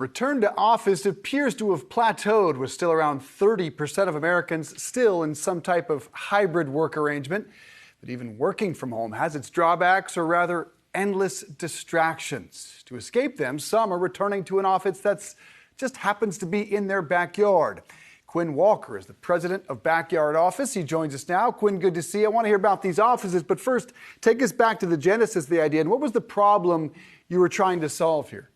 Return to office appears to have plateaued, with still around 30% of Americans still in some type of hybrid work arrangement. But even working from home has its drawbacks, or rather endless distractions. To escape them, some are returning to an office that's just happens to be in their backyard. Quinn Walker is the president of Backyard Office. He joins us now. Quinn, good to see you. I want to hear about these offices, but first, take us back to the genesis of the idea. And what was the problem you were trying to solve here?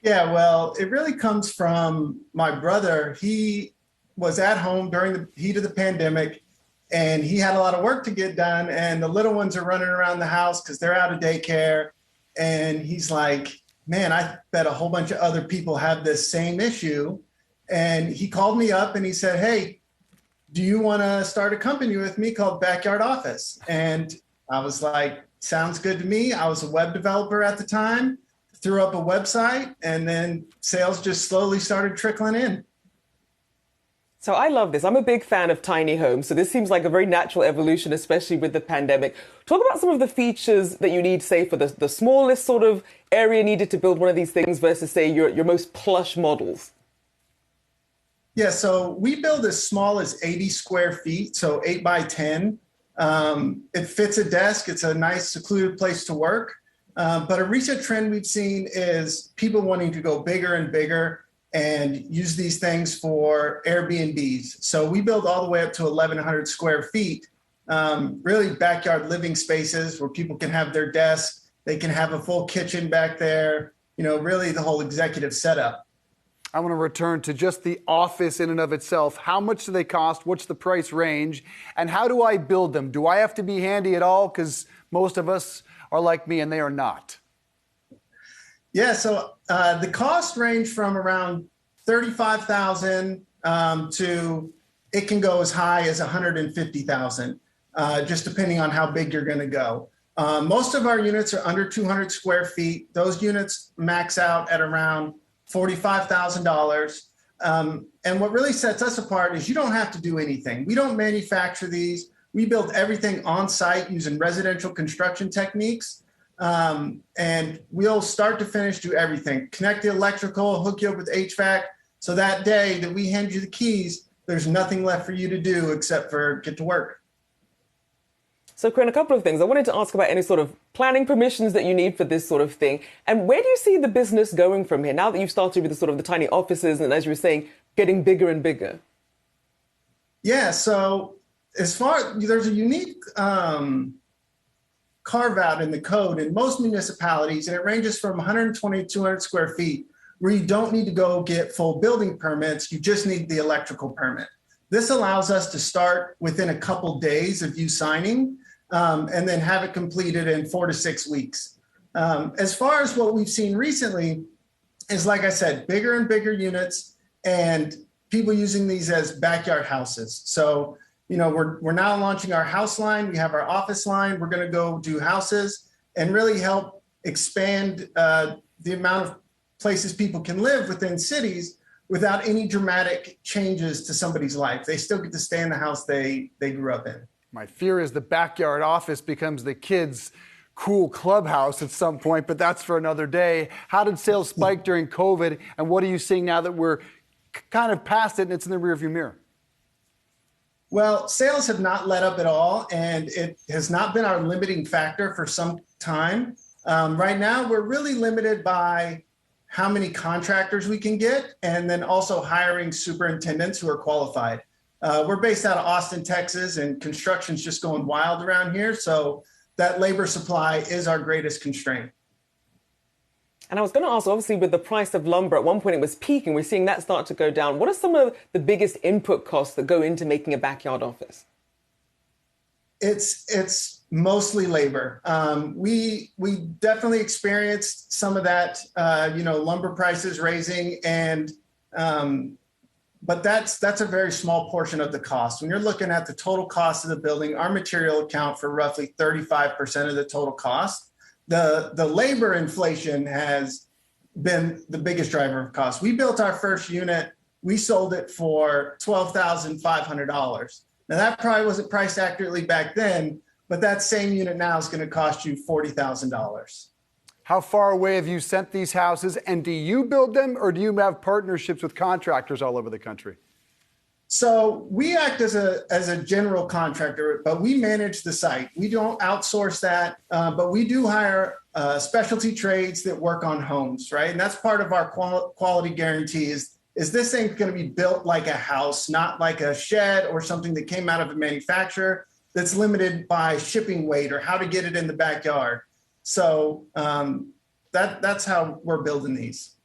Yeah, well, it really comes from my brother. He was at home during the heat of the pandemic, and he had a lot of work to get done, and the little ones are running around the house because they're out of daycare. And he's like, man, I bet a whole bunch of other people have this same issue. And he called me up and he said, hey, do you want to start a company with me called Backyard Office? And I was like, sounds good to me. I was a web developer at the time. Threw up a website, and then sales just slowly started trickling in. So I love this. I'm a big fan of tiny homes. So this seems like a very natural evolution, especially with the pandemic. Talk about some of the features that you need, say, for the smallest sort of area needed to build one of these things versus, say, your most plush models. Yeah, so we build as small as 80 square feet, so 8 by 10. It fits a desk. It's a nice, secluded place to work. But a recent trend we've seen is people wanting to go bigger and bigger and use these things for Airbnbs. So we build all the way up to 1,100 square feet, really backyard living spaces where people can have their desk. They can have a full kitchen back there, really the whole executive setup. I want to return to just the office in and of itself. How much do they cost? What's the price range? And how do I build them? Do I have to be handy at all? Because most of us are like me and they are not. Yeah, so the cost range from around $35,000 to it can go as high as $150,000, just depending on how big you're going to go. Most of our units are under 200 square feet. Those units max out at around $45,000. And what really sets us apart is you don't have to do anything. We don't manufacture these. We build everything on site using residential construction techniques. And we'll start to finish do everything. Connect the electrical, hook you up with HVAC. So that day that we hand you the keys, there's nothing left for you to do except for get to work. So, Quinn, a couple of things. I wanted to ask about any sort of planning permissions that you need for this sort of thing. And where do you see the business going from here now that you've started with the sort of the tiny offices and, as you were saying, getting bigger and bigger? Yeah, so there's a unique carve out in the code in most municipalities, and it ranges from 120 to 200 square feet, where you don't need to go get full building permits. You just need the electrical permit. This allows us to start within a couple days of you signing, and then have it completed in 4 to 6 weeks. As far as what we've seen recently is, like I said, bigger and bigger units and people using these as backyard houses. So we're now launching our house line. We have our office line. We're going to go do houses and really help expand the amount of places people can live within cities without any dramatic changes to somebody's life. They still get to stay in the house they grew up in. My fear is the backyard office becomes the kids' cool clubhouse at some point, but that's for another day. How did sales spike during COVID, and what are you seeing now that we're kind of past it and it's in the rearview mirror? Well, sales have not let up at all, and it has not been our limiting factor for some time. Right now, we're really limited by how many contractors we can get, and then also hiring superintendents who are qualified. We're based out of Austin, Texas, and construction's just going wild around here. So that labor supply is our greatest constraint. And I was going to ask, obviously, with the price of lumber, at one point it was peaking. We're seeing that start to go down. What are some of the biggest input costs that go into making a backyard office? It's mostly labor. We definitely experienced some of that, lumber prices raising, and but that's a very small portion of the cost. When you're looking at the total cost of the building, our material account for roughly 35% of the total cost. The labor inflation has been the biggest driver of cost. We built our first unit. We sold it for $12,500. Now, that probably wasn't priced accurately back then, but that same unit now is going to cost you $40,000. How far away have you sent these houses, and do you build them, or do you have partnerships with contractors all over the country? So we act as a general contractor, but we manage the site. We don't outsource that, but we do hire specialty trades that work on homes, right? And that's part of our quality guarantee is this thing going to be built like a house, not like a shed or something that came out of a manufacturer that's limited by shipping weight or how to get it in the backyard. So that's how we're building these.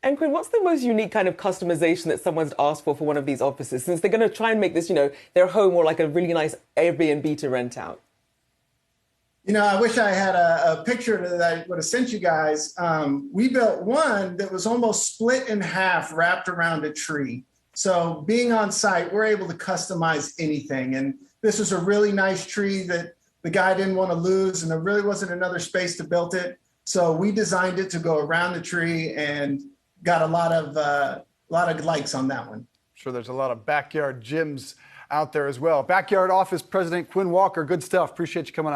And Quinn, what's the most unique kind of customization that someone's asked for one of these offices, since they're going to try and make this, their home or like a really nice Airbnb to rent out? I wish I had a picture that I would have sent you guys. We built one that was almost split in half, wrapped around a tree. So being on site, we're able to customize anything. And this was a really nice tree that the guy didn't want to lose, and there really wasn't another space to build it. So we designed it to go around the tree and got a lot of likes on that one. Sure, there's a lot of backyard gyms out there as well. Backyard Office President Quinn Walker, good stuff. Appreciate you coming on.